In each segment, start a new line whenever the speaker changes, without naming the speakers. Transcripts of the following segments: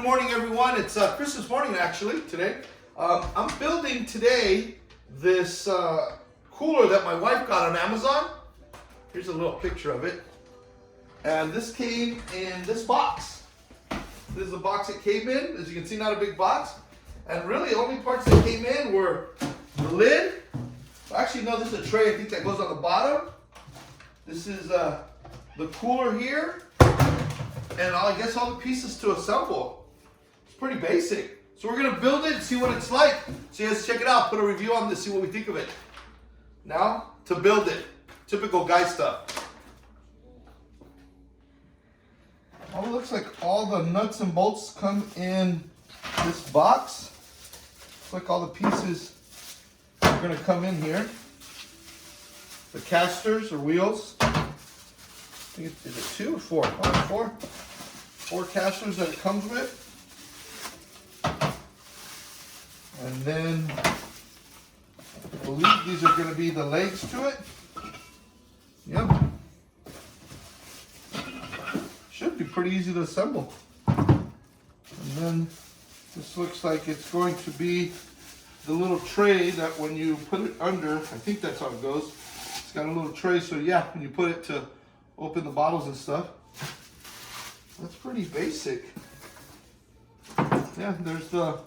good morning, everyone. It's Christmas morning, actually, today. I'm building today this cooler that my wife got on Amazon. Here's a little picture of it. And this came in this box. This is the box it came in. As you can see, not a big box. And really, the only parts that came in were the lid. Actually, no, this is a tray, I think, that goes on the bottom. This is the cooler here. And I guess all the pieces to assemble. It's pretty basic. So we're going to build it and see what it's like. So you guys check it out. Put a review on this, see what we think of it. Now, to build it. Typical guy stuff. Oh, it looks like all the nuts and bolts come in this box. Looks like all the pieces are going to come in here. The casters or wheels. Is it 2 or 4? Oh, 4. 4 casters that it comes with. And then I believe these are going to be the legs to it. Yep. Should be pretty easy to assemble. And then this looks like it's going to be the little tray that when you put it under, I think that's how it goes. It's got a little tray, so yeah, when you put it to open the bottles and stuff. That's pretty basic. Yeah, there's the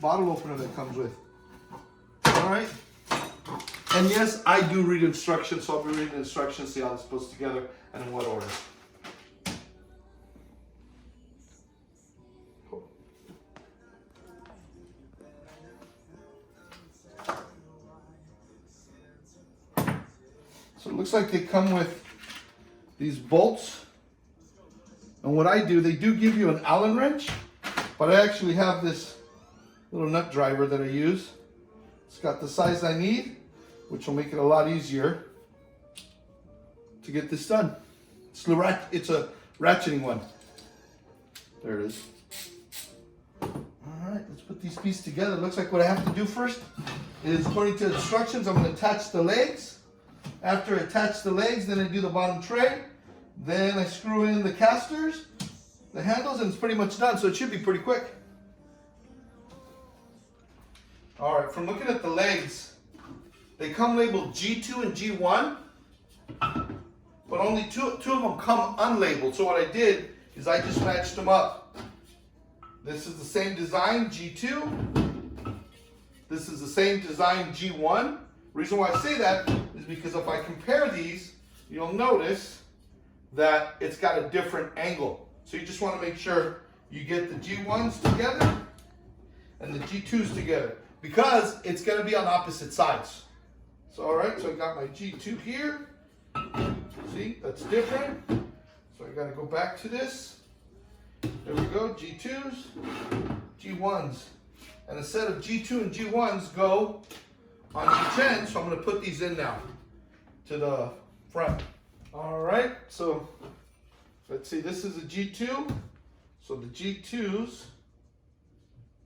bottle opener that comes with. Alright. And yes, I do read instructions, so I'll be reading the instructions, see how this goes together and in what order. So it looks like they come with these bolts. And what I do, they do give you an Allen wrench, but I actually have this little nut driver that I use. It's got the size I need, which will make it a lot easier to get this done. It's a ratcheting one. There it is. All right, let's put these pieces together. It looks like what I have to do first is, according to instructions, I'm going to attach the legs. After I attach the legs, then I do the bottom tray. Then I screw in the casters, the handles, and it's pretty much done. So it should be pretty quick. All right, from looking at the legs, they come labeled G2 and G1, but only two of them come unlabeled. So what I did is I just matched them up. This is the same design, G2. This is the same design, G1. Reason why I say that is because if I compare these, you'll notice that it's got a different angle. So you just want to make sure you get the G1s together and the G2s together, because it's going to be on opposite sides. So all right, so I got my G2 here. See, that's different. So I got to go back to this. There we go, G2s, G1s. And a set of G2 and G1s go on each end, so I'm going to put these in now to the front. All right, so let's see, this is a G2. So the G2s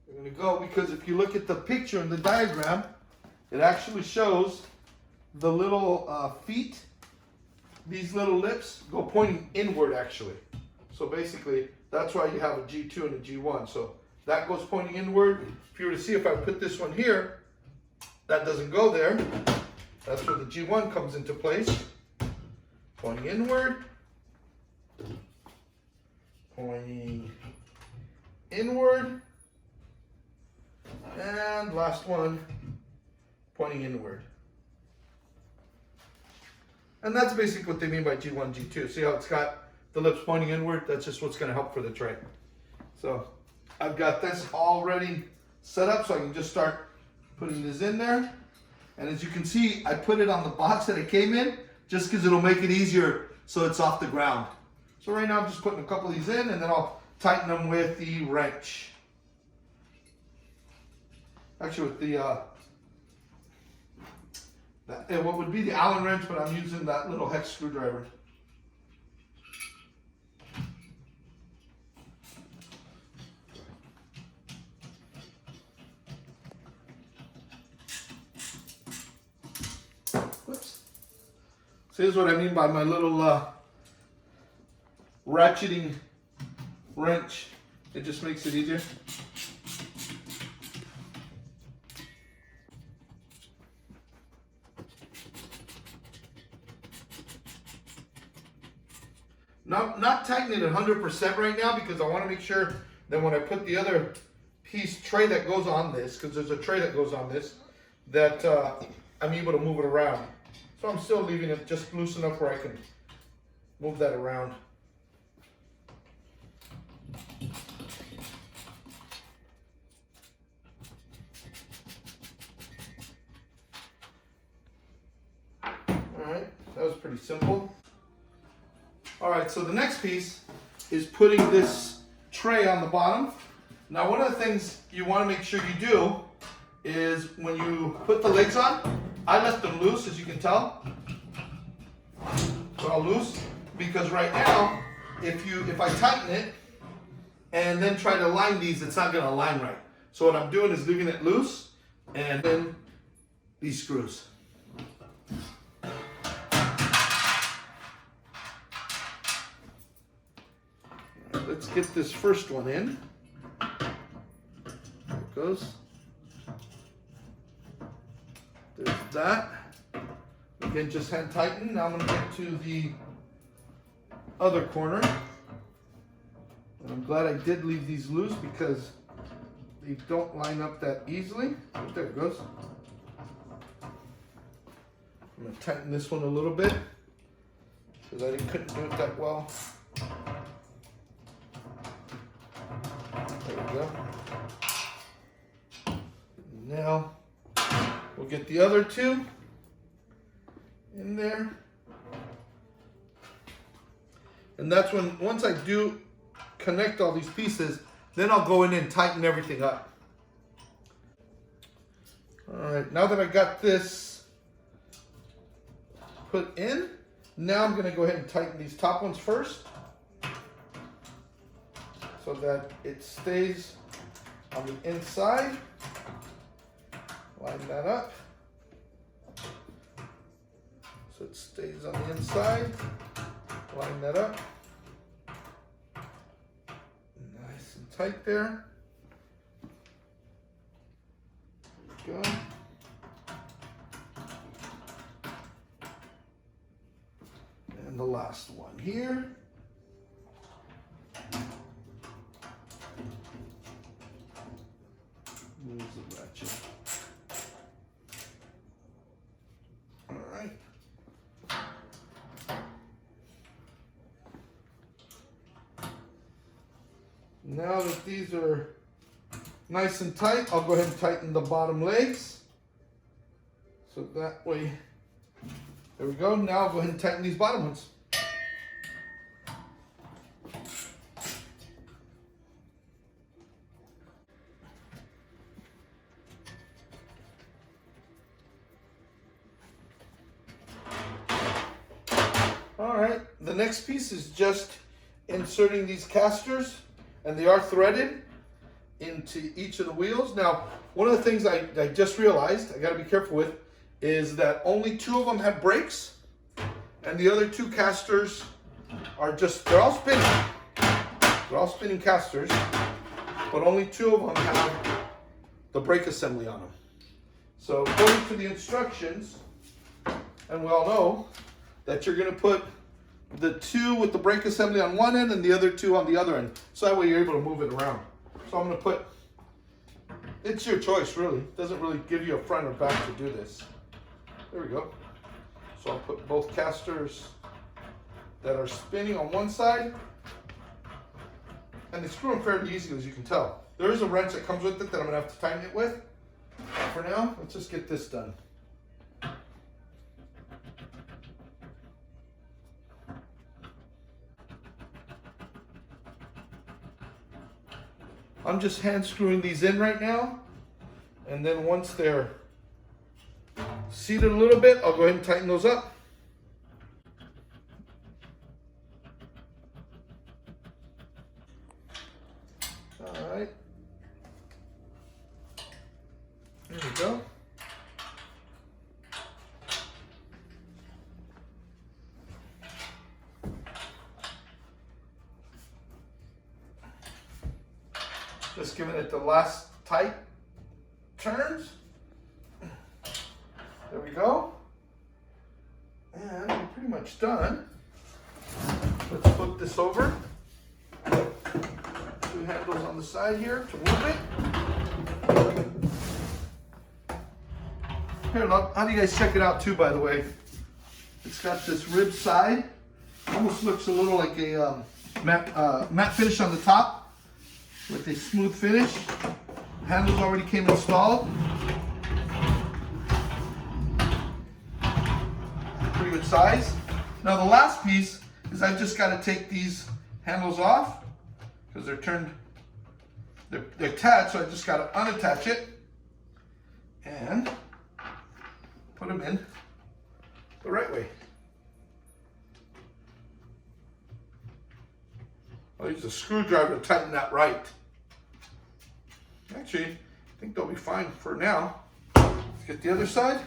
are going to go, because if you look at the picture in the diagram, it actually shows the little feet, these little lips go pointing inward actually. So basically, that's why you have a G2 and a G1. So that goes pointing inward. If you were to see, if I put this one here, that doesn't go there. That's where the G1 comes into place. Pointing inward. Pointing inward. And last one, pointing inward. And that's basically what they mean by G1, G2. See how it's got the lips pointing inward? That's just what's going to help for the tray. So I've got this already set up, so I can just start putting this in there. And as you can see, I put it on the box that it came in, just because it'll make it easier so it's off the ground. So right now I'm just putting a couple of these in, and then I'll tighten them with the wrench. Actually with the, what would be the Allen wrench, but I'm using that little hex screwdriver. Whoops. So here's what I mean by my little ratcheting wrench. It just makes it easier. Not tightening it 100% right now because I want to make sure that when I put the other tray that goes on this, because there's a tray that goes on this, that I'm able to move it around. So I'm still leaving it just loose enough where I can move that around. Alright, that was pretty simple. Alright, so the next piece is putting this tray on the bottom. Now one of the things you want to make sure you do is when you put the legs on, I left them loose, as you can tell. They're all loose because right now, if I tighten it and then try to align these, it's not going to align right. So what I'm doing is leaving it loose and then these screws. Let's get this first one in. There it goes. There's that. Again, just hand tighten. Now I'm going to get to the other corner. And I'm glad I did leave these loose because they don't line up that easily. But there it goes. I'm going to tighten this one a little bit because I couldn't do it that well. There we go. Now we'll get the other two in there. And that's when, once I do connect all these pieces, then I'll go in and tighten everything up. All right, now that I got this put in, now I'm going to go ahead and tighten these top ones first so that it stays on the inside. Line that up so it stays on the inside. Line that up. Nice and tight there. There we go. And the last one here. Move the ratchet. All right. Now that these are nice and tight, I'll go ahead and tighten the bottom legs. So that way, there we go. Now I'll go ahead and tighten these bottom ones. All right, the next piece is just inserting these casters, and they are threaded into each of the wheels. Now, one of the things I just realized I gotta be careful with is that only 2 of them have brakes, and the other 2 casters are just, they're all spinning casters, but only 2 of them have the brake assembly on them. So according to the instructions, and we all know that you're gonna put the 2 with the brake assembly on one end and the other 2 on the other end. So that way you're able to move it around. So I'm gonna put, it's your choice really. It doesn't really give you a front or back to do this. There we go. So I'll put both casters that are spinning on one side. And they screw them fairly easy, as you can tell. There is a wrench that comes with it that I'm gonna have to tighten it with. For now, let's just get this done. I'm just hand screwing these in right now, and then once they're seated a little bit, I'll go ahead and tighten those up. All right, there we go. Just giving it the last tight turns. There we go. And we're pretty much done. Let's flip this over. 2 handles on the side here to move it. Here, look, how do you guys check it out too, by the way? It's got this rib side. Almost looks a little like a matte finish on the top with a smooth finish. Handles already came installed. Pretty good size. Now the last piece is I've just got to take these handles off because they're attached, so I just got to unattach it and put them in the right way. I'll use a screwdriver to tighten that right. Actually, I think they'll be fine for now. Let's get the other side.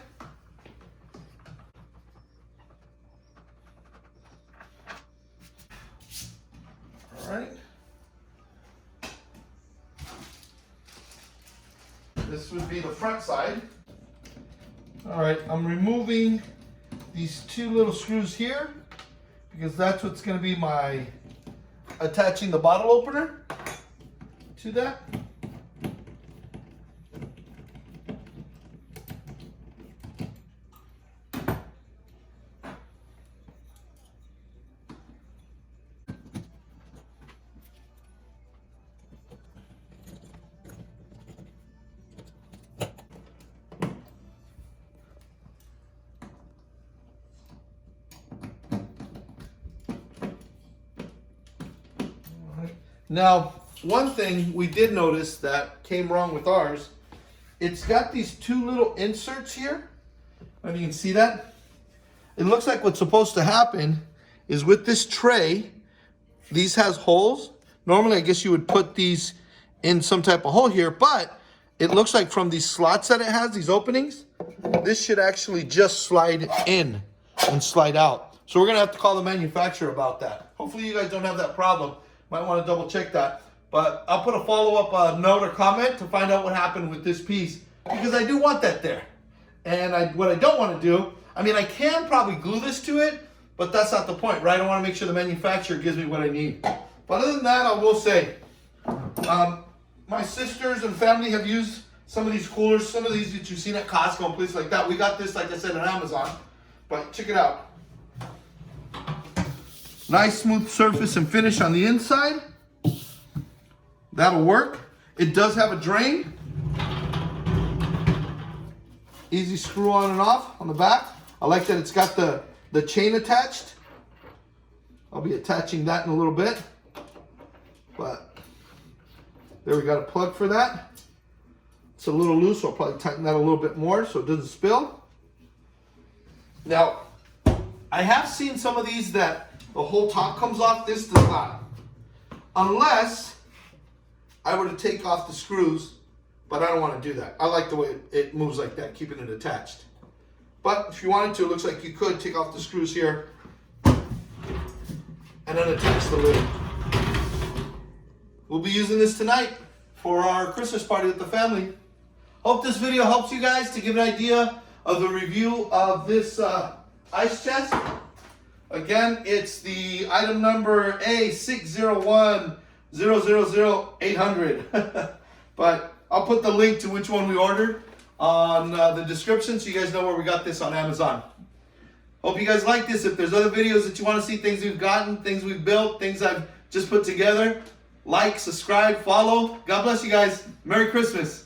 All right. This would be the front side. All right, I'm removing these 2 little screws here because that's what's going to be my attaching the bottle opener to that. Now, one thing we did notice that came wrong with ours, it's got these 2 little inserts here. And you can see that. It looks like what's supposed to happen is with this tray, these has holes. Normally, I guess you would put these in some type of hole here, but it looks like from these slots that it has, these openings, this should actually just slide in and slide out. So we're gonna have to call the manufacturer about that. Hopefully you guys don't have that problem. Might want to double check that. But I'll put a follow-up note or comment to find out what happened with this piece because I do want that there. And what I don't want to do, I mean, I can probably glue this to it, but that's not the point, right? I want to make sure the manufacturer gives me what I need. But other than that, I will say, my sisters and family have used some of these coolers, some of these that you've seen at Costco and places like that. We got this, like I said, on Amazon. But check it out. Nice smooth surface and finish on the inside. That'll work. It does have a drain. Easy screw on and off on the back. I like that it's got the chain attached. I'll be attaching that in a little bit. But there, we got a plug for that. It's a little loose, so I'll probably tighten that a little bit more so it doesn't spill. Now, I have seen some of these that the whole top comes off. This does not. Unless I were to take off the screws, but I don't want to do that. I like the way it moves like that, keeping it attached. But if you wanted to, it looks like you could take off the screws here and then attach the lid. We'll be using this tonight for our Christmas party with the family. Hope this video helps you guys to give an idea of the review of this ice chest. Again, it's the item number A6010000800. But I'll put the link to which one we ordered on the description so you guys know where we got this on Amazon. Hope you guys like this. If there's other videos that you want to see, things we've gotten, things we've built, things I've just put together, like, subscribe, follow. God bless you guys. Merry Christmas.